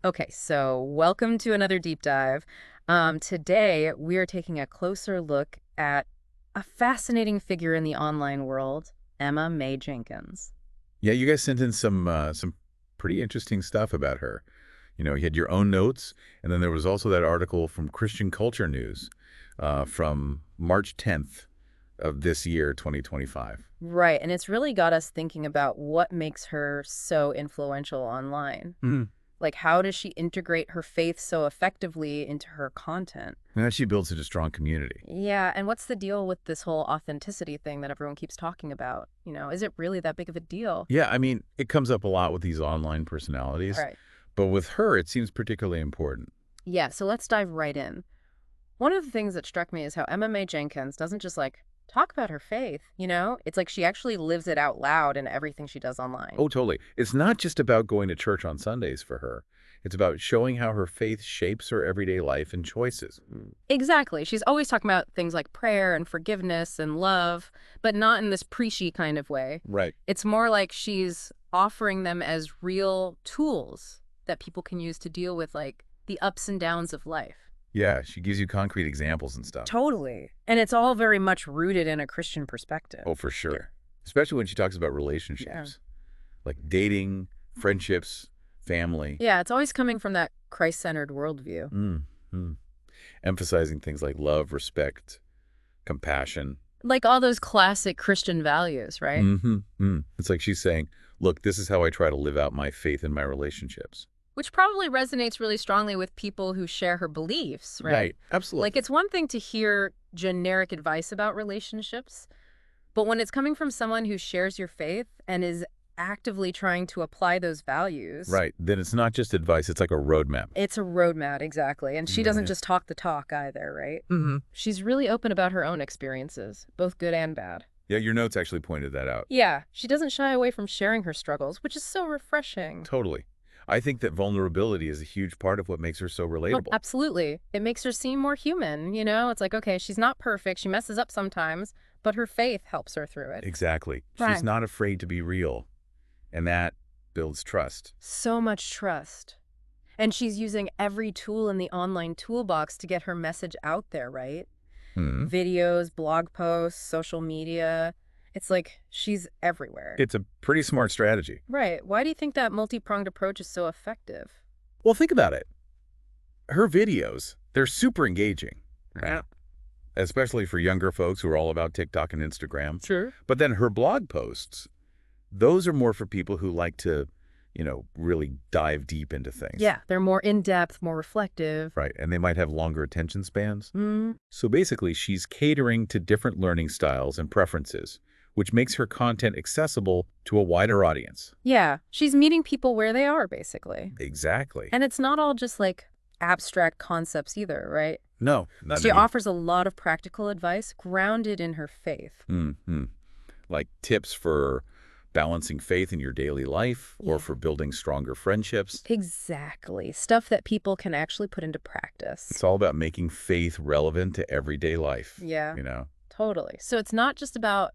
Okay, so welcome to another deep dive. Today, we are taking a closer look at a fascinating figure in the online world, Emma Mae Jenkins. Yeah, you guys sent in some pretty interesting stuff about her. You had your own notes, and then there was also that article from Christian Culture News from March 10th of this year, 2025. Right, and it's really got us thinking about what makes her so influential online. Mm. Like, how does she integrate her faith so effectively into her content? And that she builds such a strong community. Yeah, and what's the deal with this whole authenticity thing that everyone keeps talking about? Is it really that big of a deal? Yeah, I mean, it comes up a lot with these online personalities, Right. but with her, it seems particularly important. Yeah, so let's dive right in. One of the things that struck me is how Emma Mae Jenkins doesn't just talk about her faith. It's like she actually lives it out loud in everything she does online. Oh, totally. It's not just about going to church on Sundays for her. It's about showing how her faith shapes her everyday life and choices. Exactly. She's always talking about things like prayer and forgiveness and love, but not in this preachy kind of way. Right. It's more like she's offering them as real tools that people can use to deal with the ups and downs of life. Yeah, she gives you concrete examples and stuff. Totally. And it's all very much rooted in a Christian perspective. Oh, for sure. Especially when she talks about Yeah. relationships, like dating, friendships, family. Yeah, it's always coming from that Christ-centered worldview. Mm. Emphasizing things like love, respect, compassion. Like all those classic Christian values, right? It's like she's saying, look, this is how I try to live out my faith in my relationships. Which probably resonates really strongly with people who share her beliefs, right? Absolutely. Like, it's one thing to hear generic advice about relationships, but when it's coming from someone who shares your faith and is actively trying to apply those values. Right. Then it's not just advice, it's like a roadmap. It's a roadmap, exactly. And she doesn't Yeah. just talk the talk either, right? Mm-hmm. She's really open about her own experiences, both good and bad. Yeah, your notes actually pointed that out. Yeah, she doesn't shy away from sharing her struggles, which is so refreshing. Totally. I think that vulnerability is a huge part of what makes her so Oh, relatable. absolutely. It makes her seem more human. It's like, okay, she's not perfect. She messes up sometimes, but her faith helps her through it. Exactly. Right. She's not afraid to be real, and that builds trust. So much trust. And she's using every tool in the online toolbox to get her message out there, right? Hmm. Videos, blog posts, social media. It's like she's everywhere. It's a pretty smart strategy. Right. Why do you think that multi-pronged approach is so effective? Well, think about it. Her videos, they're super engaging. Yeah. Especially for younger folks who are all about TikTok and Instagram. Sure. But then her blog posts, those are more for people who like to, really dive deep into things. Yeah, they're more in-depth, more reflective. Right. And they might have longer attention spans. Mm. So basically, she's catering to different learning styles and preferences, which makes her content accessible to a wider audience. Yeah, she's meeting people where they are, basically. Exactly. And it's not all just abstract concepts either, right? No, not She me. offers a lot of practical advice grounded in her faith. Mm-hmm. Like tips for balancing faith in your daily life or Yeah. for building stronger friendships. Exactly. Stuff that people can actually put into practice. It's all about making faith relevant to everyday life. Yeah, You know? totally. So it's not just about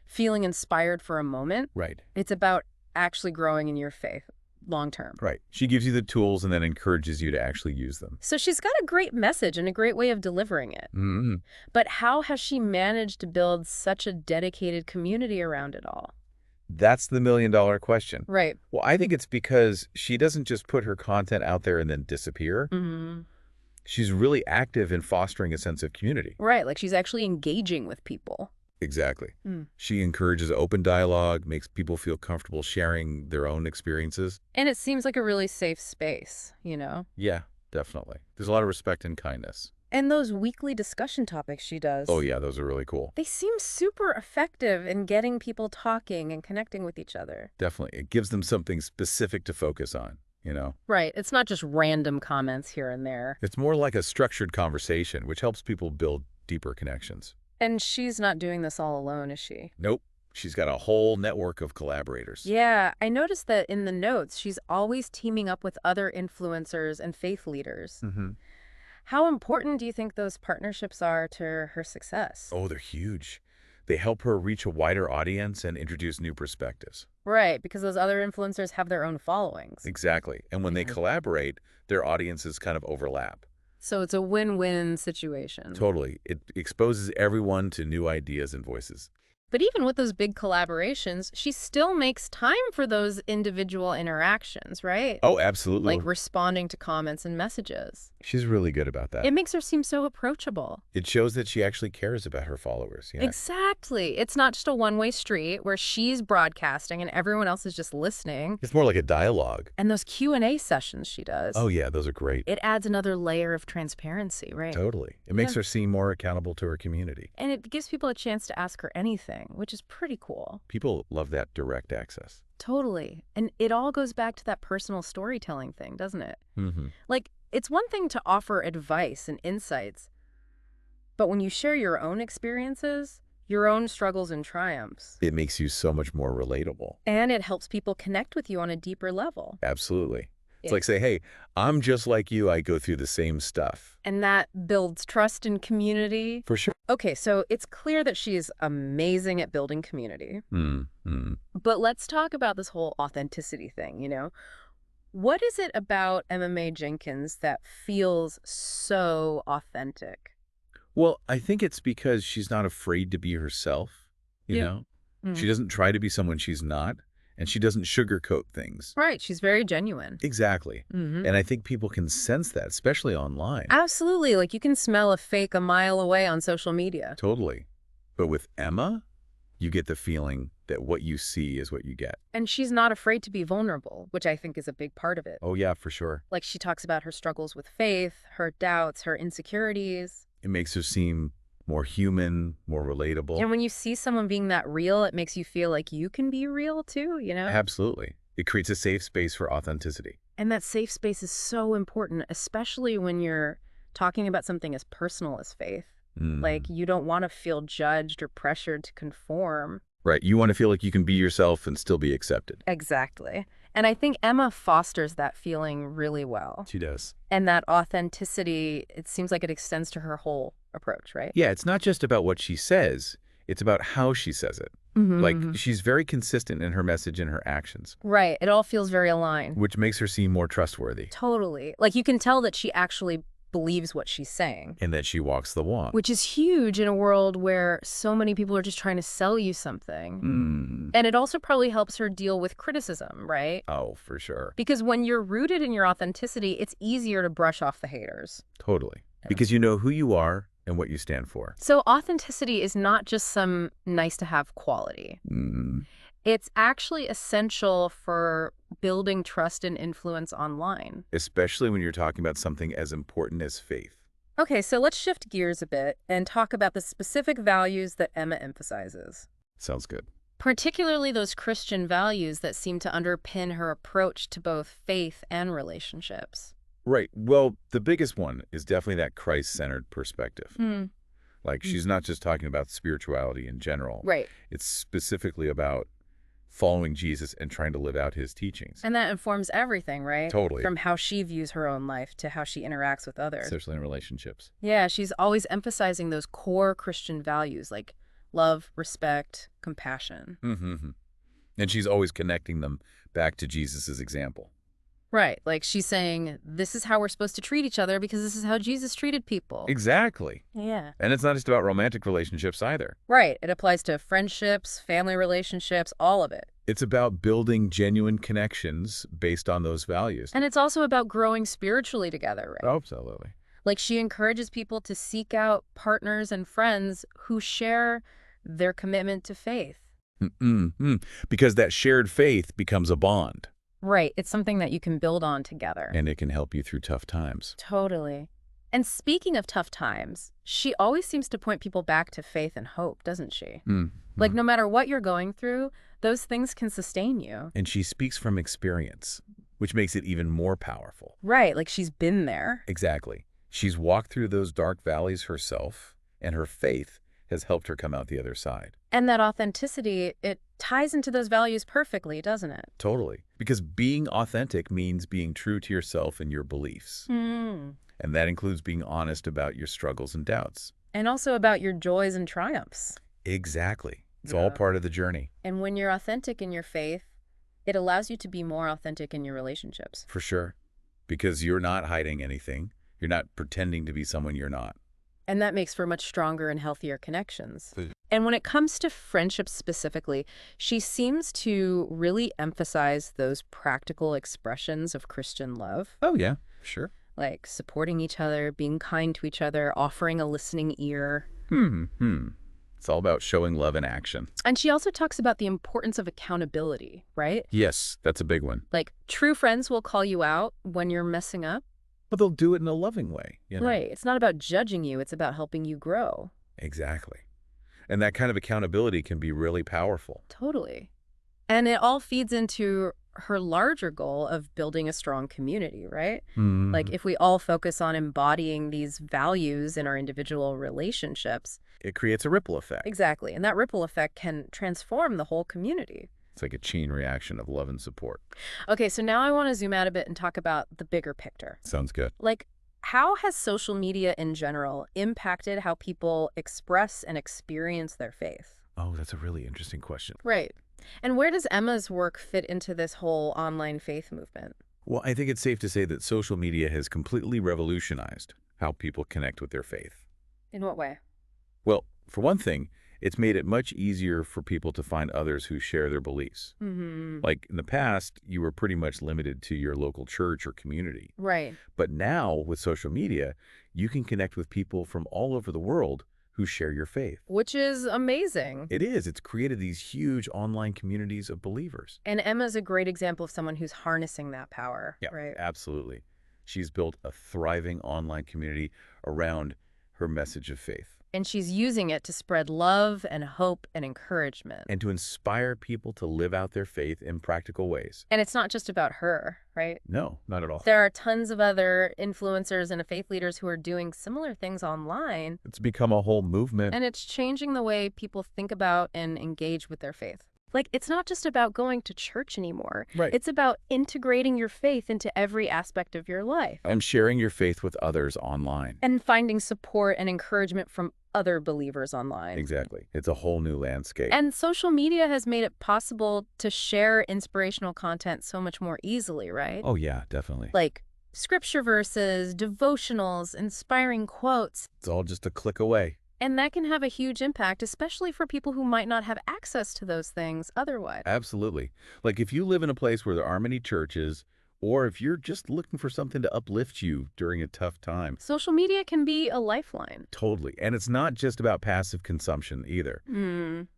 feeling inspired for a moment. Right. It's about actually growing in your faith long term. Right. She gives you the tools and then encourages you to actually use them. So she's got a great message and a great way of delivering it. Mm-hmm. But how has she managed to build such a dedicated community around it all? That's the million-dollar question. Right. Well, I think it's because she doesn't just put her content out there and then disappear. Mm-hmm. She's really active in fostering a sense of community. Right, like she's actually engaging with people. Exactly. Mm. She encourages open dialogue, makes people feel comfortable sharing their own experiences. And it seems like a really safe space. Yeah, definitely. There's a lot of respect and kindness. And those weekly discussion topics she does. Oh, yeah, those are really cool. They seem super effective in getting people talking and connecting with each other. Definitely. It gives them something specific to focus on, Right, it's not just random comments here and there. It's more like a structured conversation, which helps people build deeper connections. And she's not doing this all alone, is she? Nope. She's got a whole network of collaborators. Yeah, I noticed that in the notes, she's always teaming up with other influencers and faith leaders. Mm-hmm. How important do you think those partnerships are to her success? Oh, they're huge. They help her reach a wider audience and introduce new perspectives. Right, because those other influencers have their own followings. Exactly. And when they Yeah. collaborate, their audiences kind of overlap. So it's a win-win situation. Totally. It exposes everyone to new ideas and voices. But even with those big collaborations, she still makes time for those individual interactions, right? Oh, absolutely. Like responding to comments and messages. She's really good about that. It makes her seem so approachable. It shows that she actually cares about her followers. Yeah. Exactly. It's not just a one-way street where she's broadcasting and everyone else is just listening. It's more like a dialogue. And those Q&A sessions she does. Oh, yeah, those are great. It adds another layer of transparency, right? Totally. It makes her seem more accountable to her community. And it gives people a chance to ask her anything, which is pretty cool. People love that direct access. Totally. And it all goes back to that personal storytelling thing, doesn't it? Mm-hmm. Like, it's one thing to offer advice and insights, but when you share your own experiences, your own struggles and triumphs, It makes you so much more relatable. and it helps people connect with you on a deeper level. Absolutely. It's Yeah. like say, hey, I'm just like you. I go through the same stuff. And that builds trust and community. For sure. Okay, so it's clear that she is amazing at building community. Mm-hmm. But let's talk about this whole authenticity thing, you know? What is it about Emma Mae Jenkins that feels so authentic? Well, I think it's because she's not afraid to be herself, you Yeah. know? Mm. She doesn't try to be someone she's not, and she doesn't sugarcoat things. Right, she's very genuine. Exactly. Mm-hmm. And I think people can sense that, especially online. Absolutely, like you can smell a fake a mile away on social media. Totally. But with Emma, you get the feeling that what you see is what you get. And she's not afraid to be vulnerable, which I think is a big part of it. Oh, yeah, for sure. Like she talks about her struggles with faith, her doubts, her insecurities. It makes her seem more human, more relatable. And when you see someone being that real, it makes you feel like you can be real too, you know? Absolutely. It creates a safe space for authenticity. And that safe space is so important, especially when you're talking about something as personal as faith. Mm. Like you don't want to feel judged or pressured to conform. Right. You want to feel like you can be yourself and still be accepted. Exactly. And I think Emma fosters that feeling really well. She does. And that authenticity, it seems like it extends to her whole approach, right? Yeah, it's not just about what she says. It's about how she says it. Mm-hmm, Like, she's very consistent in her message and her actions, right. It all feels very aligned. which makes her seem more trustworthy Totally. Like you can tell that she actually believes what she's saying, and that she walks the walk. which is huge in a world where so many people are just trying to sell you something. Mm. And it also probably helps her deal with criticism, right? Oh, for sure. Because when you're rooted in your authenticity, it's easier to brush off the haters. Totally. Because you know who you are and what you stand for. So authenticity is not just some nice-to-have quality. Mm. It's actually essential for building trust and influence online. Especially when you're talking about something as important as faith. Okay, so let's shift gears a bit and talk about the specific values that Emma emphasizes, Sounds good. particularly those Christian values that seem to underpin her approach to both faith and relationships. Right. Well, the biggest one is definitely that Christ-centered perspective. Like, she's not just talking about spirituality in general. Right. It's specifically about following Jesus and trying to live out his teachings. And that informs everything, right? Totally. From how she views her own life to how she interacts with others. Especially in relationships. Yeah, she's always emphasizing those core Christian values like love, respect, compassion. Mm-hmm. And she's always connecting them back to Jesus's example. Right. Like she's saying, this is how we're supposed to treat each other because this is how Jesus treated people. Exactly. Yeah. And it's not just about romantic relationships either. Right. It applies to friendships, family relationships, all of it. It's about building genuine connections based on those values. And it's also about growing spiritually together, right? Absolutely. Like she encourages people to seek out partners and friends who share their commitment to faith. Because that shared faith becomes a bond. Right. It's something that you can build on together. And it can help you through tough times. Totally. And speaking of tough times, she always seems to point people back to faith and hope, doesn't she? Like no matter what you're going through, those things can sustain you. And she speaks from experience, which makes it even more powerful. Right. Like she's been there. Exactly. She's walked through those dark valleys herself, and her faith has helped her come out the other side. And that authenticity, it ties into those values perfectly, doesn't it? Totally. Because being authentic means being true to yourself and your beliefs. And that includes being honest about your struggles and doubts. And also about your joys and triumphs. Exactly. It's all Yeah. part of the journey, And when you're authentic in your faith, it allows you to be more authentic in your relationships. for sure. Because you're not hiding anything. You're not pretending to be someone you're not. And that makes for much stronger and healthier connections. So- And when it comes to friendships specifically, she seems to really emphasize those practical expressions of Christian love, Oh, yeah, sure. like supporting each other, being kind to each other, offering a listening ear. It's all about showing love in action. And she also talks about the importance of accountability, right? Yes, that's a big one. Like true friends will call you out when you're messing up. But they'll do it in a loving way, you know? Right. It's not about judging you. It's about helping you grow. Exactly. And that kind of accountability can be really powerful. Totally. And it all feeds into her larger goal of building a strong community, right? Like if we all focus on embodying these values in our individual relationships. It creates a ripple effect. Exactly. And that ripple effect can transform the whole community. It's like a chain reaction of love and support. Okay, so now I want to zoom out a bit and talk about the bigger picture. Sounds good. Like, how has social media in general impacted how people express and experience their faith? Oh, that's a really interesting question. Right. And where does Emma's work fit into this whole online faith movement? Well, I think it's safe to say that social media has completely revolutionized how people connect with their faith. In what way? Well, for one thing, it's made it much easier for people to find others who share their beliefs. Like in the past, you were pretty much limited to your local church or community. Right. But now, with social media, you can connect with people from all over the world who share your faith. Which is amazing. It is. It's created these huge online communities of believers. And Emma's a great example of someone who's harnessing that power, Yeah, right? absolutely. She's built a thriving online community around her message of faith. And she's using it to spread love and hope and encouragement. And to inspire people to live out their faith in practical ways. And it's not just about her, right? No, not at all. There are tons of other influencers and faith leaders who are doing similar things online. It's become a whole movement. And it's changing the way people think about and engage with their faith. Like, it's not just about going to church anymore. Right. It's about integrating your faith into every aspect of your life. And sharing your faith with others online. And finding support and encouragement from other believers online. Exactly. It's a whole new landscape. And social media has made it possible to share inspirational content so much more easily, right? Oh, yeah, definitely. Like scripture verses, devotionals, inspiring quotes. It's all just a click away. And that can have a huge impact, especially for people who might not have access to those things otherwise. Absolutely. Like if you live in a place where there aren't many churches, or if you're just looking for something to uplift you during a tough time. Social media can be a lifeline. Totally. And it's not just about passive consumption either.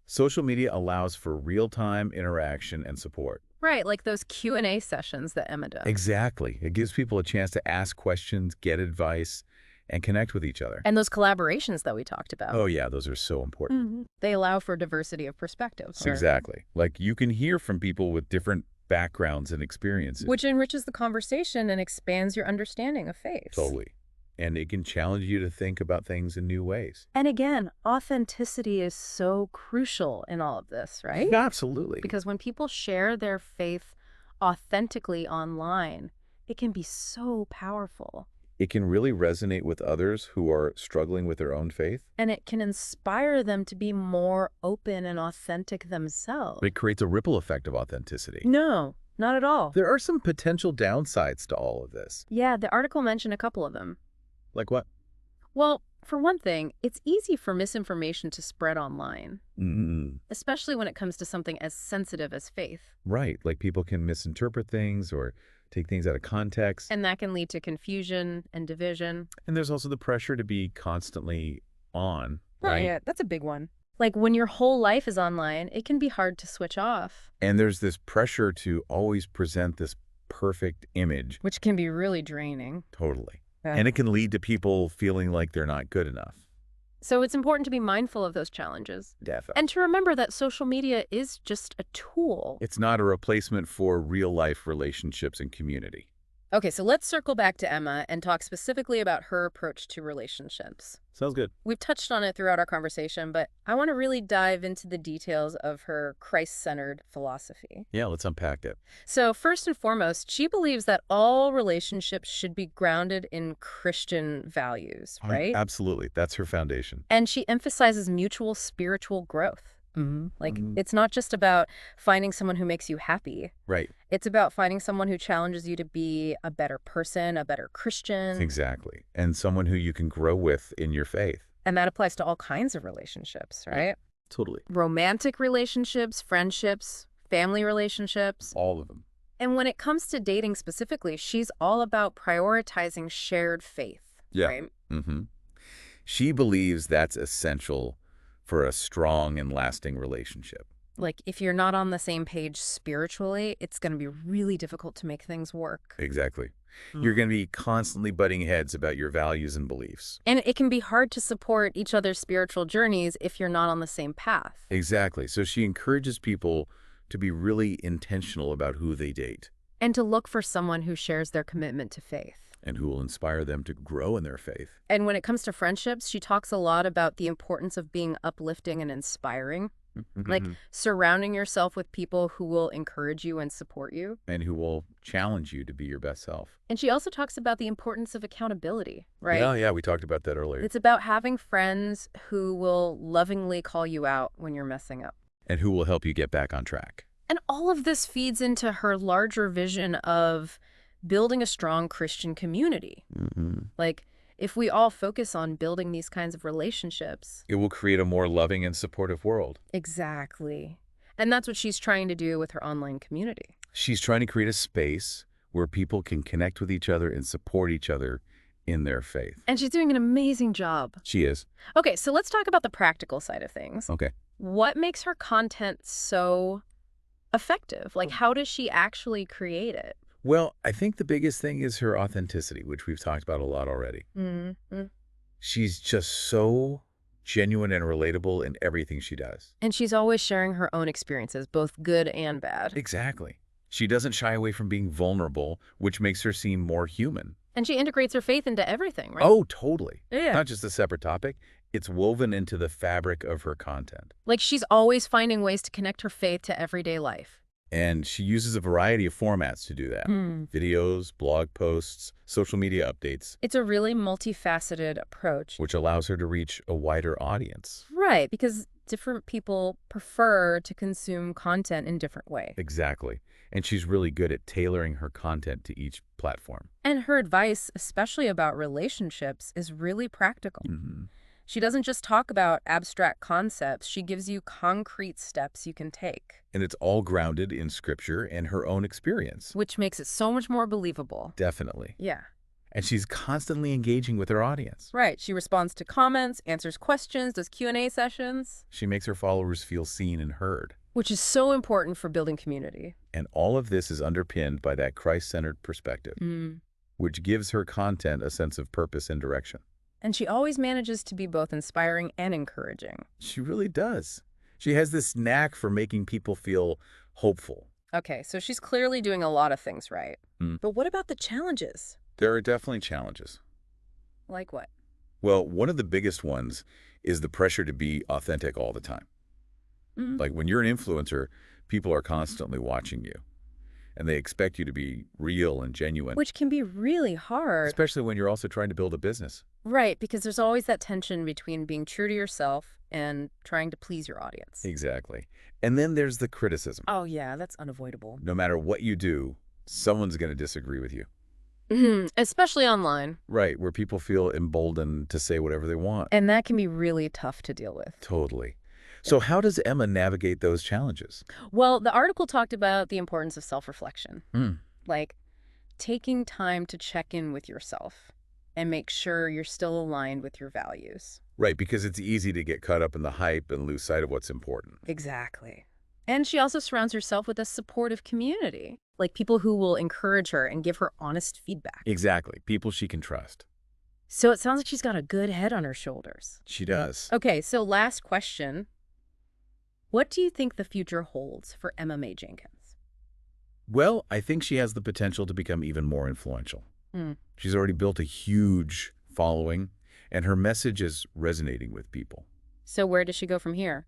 Social media allows for real-time interaction and support. Right, like those Q&A sessions that Emma does. Exactly. It gives people a chance to ask questions, get advice, and connect with each other. And those collaborations that we talked about. Oh, yeah, those are so important. They allow for diversity of perspectives. Exactly. Like you can hear from people with different backgrounds and experiences. Which enriches the conversation and expands your understanding of faith. Totally. And it can challenge you to think about things in new ways. And again, authenticity is so crucial in all of this, right? Absolutely. Because when people share their faith authentically online, it can be so powerful. It can really resonate with others who are struggling with their own faith. And it can inspire them to be more open and authentic themselves. It creates a ripple effect of authenticity. No, not at all. There are some potential downsides to all of this. Yeah, the article mentioned a couple of them. Like what? Well, for one thing, it's easy for misinformation to spread online, especially when it comes to something as sensitive as faith. Right. Like people can misinterpret things or take things out of context. And that can lead to confusion and division. And there's also the pressure to be constantly on, right? Yeah, that's a big one. Like when your whole life is online, it can be hard to switch off. And there's this pressure to always present this perfect image. Which can be really draining. Totally. Yeah. And it can lead to people feeling like they're not good enough. So it's important to be mindful of those challenges. Definitely. And to remember that social media is just a tool. It's not a replacement for real-life relationships and community. Okay, so let's circle back to Emma and talk specifically about her approach to relationships. Sounds good. We've touched on it throughout our conversation, but I want to really dive into the details of her Christ-centered philosophy. Yeah, let's unpack it. So first and foremost, she believes that all relationships should be grounded in Christian values, right? Absolutely. That's her foundation. And she emphasizes mutual spiritual growth. Like, Mhm. it's not just about finding someone who makes you happy. Right. It's about finding someone who challenges you to be a better person, a better Christian. Exactly. And someone who you can grow with in your faith. And that applies to all kinds of relationships, right? Totally. Romantic relationships, friendships, family relationships. All of them. And when it comes to dating specifically, she's all about prioritizing shared faith, Yeah. right? Mm-hmm. She believes that's essential for a strong and lasting relationship. Like, if you're not on the same page spiritually, it's going to be really difficult to make things work. Exactly. You're going to be constantly butting heads about your values and beliefs. And it can be hard to support each other's spiritual journeys if you're not on the same path. Exactly. So she encourages people to be really intentional about who they date And to look for someone who shares their commitment to faith. and who will inspire them to grow in their faith. And when it comes to friendships, she talks a lot about the importance of being uplifting and inspiring. Like, surrounding yourself with people who will encourage you and support you. And who will challenge you to be your best self. And she also talks about the importance of accountability, right? Yeah, we talked about that earlier. It's about having friends who will lovingly call you out when you're messing up. And who will help you get back on track. And all of this feeds into her larger vision of building a strong Christian community. Like, if we all focus on building these kinds of relationships. It will create a more loving and supportive world. Exactly. And that's what she's trying to do with her online community. She's trying to create a space where people can connect with each other and support each other in their faith. And she's doing an amazing job. She is. Okay, so let's talk about the practical side of things. Okay. What makes her content so effective? Like, how does she actually create it? Well, I think the biggest thing is her authenticity, which we've talked about a lot already. Mm-hmm. She's just so genuine and relatable in everything she does. And she's always sharing her own experiences, both good and bad. Exactly. She doesn't shy away from being vulnerable, which makes her seem more human. And she integrates her faith into everything, right? Oh, totally. Yeah. Not just a separate topic. It's woven into the fabric of her content. Like, she's always finding ways to connect her faith to everyday life. And she uses a variety of formats to do that. Videos, blog posts, social media updates. It's a really multifaceted approach. Which allows her to reach a wider audience. Right, because different people prefer to consume content in different ways. Exactly. And she's really good at tailoring her content to each platform. And her advice, especially about relationships, is really practical. She doesn't just talk about abstract concepts. She gives you concrete steps you can take. And it's all grounded in scripture and her own experience. Which makes it so much more believable. Definitely. Yeah. And she's constantly engaging with her audience. Right. She responds to comments, answers questions, does Q&A sessions. She makes her followers feel seen and heard. Which is so important for building community. And all of this is underpinned by that Christ-centered perspective, which gives her content a sense of purpose and direction. And she always manages to be both inspiring and encouraging. She really does. She has this knack for making people feel hopeful. Okay, so she's clearly doing a lot of things right. But what about the challenges? There are definitely challenges. Like what? Well, one of the biggest ones is the pressure to be authentic all the time. Like when you're an influencer, people are constantly watching you. And they expect you to be real and genuine. Which can be really hard. Especially when you're also trying to build a business. Right, because there's always that tension between being true to yourself and trying to please your audience. Exactly. And then there's the criticism. Oh, yeah, that's unavoidable. No matter what you do, someone's going to disagree with you. Especially online. Right, where people feel emboldened to say whatever they want. And that can be really tough to deal with. Totally. So how does Emma navigate those challenges? Well, the article talked about the importance of self-reflection. Like taking time to check in with yourself and make sure you're still aligned with your values. Right, because it's easy to get caught up in the hype and lose sight of what's important. Exactly. And she also surrounds herself with a supportive community, like people who will encourage her and give her honest feedback. Exactly. People she can trust. So it sounds like she's got a good head on her shoulders. She does. Okay, so last question. What do you think the future holds for Emma Mae Jenkins? Well, I think she has the potential to become even more influential. Hmm. She's already built a huge following, and her message is resonating with people. So where does she go from here?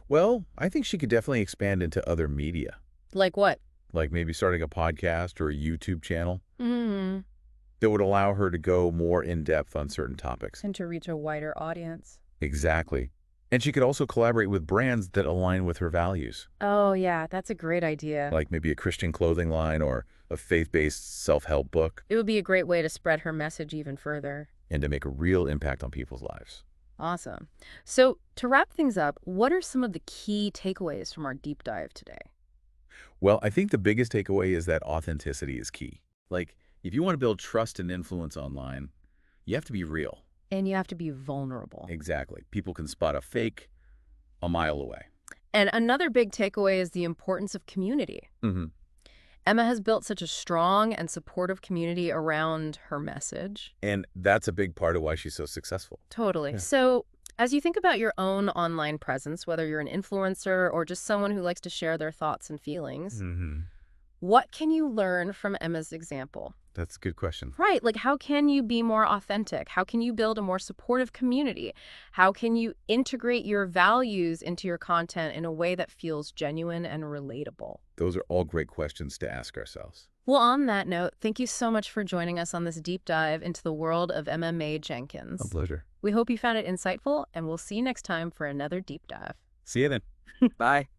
Well, I think she could definitely expand into other media, Like what? like maybe starting a podcast or a YouTube channel Hmm. that would allow her to go more in-depth on certain topics. And to reach a wider audience. Exactly. And she could also collaborate with brands that align with her values, Oh, yeah, that's a great idea. like maybe a Christian clothing line or a faith-based self-help book, It would be a great way to spread her message even further. and to make a real impact on people's lives. Awesome. So to wrap things up, what are some of the key takeaways from our deep dive today? Well, I think the biggest takeaway is that authenticity is key. Like, if you want to build trust and influence online, you have to be real. And you have to be vulnerable. Exactly. People can spot a fake a mile away. And another big takeaway is the importance of community. Mm-hmm. Emma has built such a strong and supportive community around her message. And that's a big part of why she's so successful. Totally. Yeah. So as you think about your own online presence, whether you're an influencer or just someone who likes to share their thoughts and feelings, Mm-hmm. what can you learn from Emma's example? That's a good question. Right. Like, how can you be more authentic? How can you build a more supportive community? How can you integrate your values into your content in a way that feels genuine and relatable? Those are all great questions to ask ourselves. Well, on that note, thank you so much for joining us on this deep dive into the world of Emma Mae Jenkins. A pleasure. We hope you found it insightful, and we'll see you next time for another deep dive. See you then. Bye.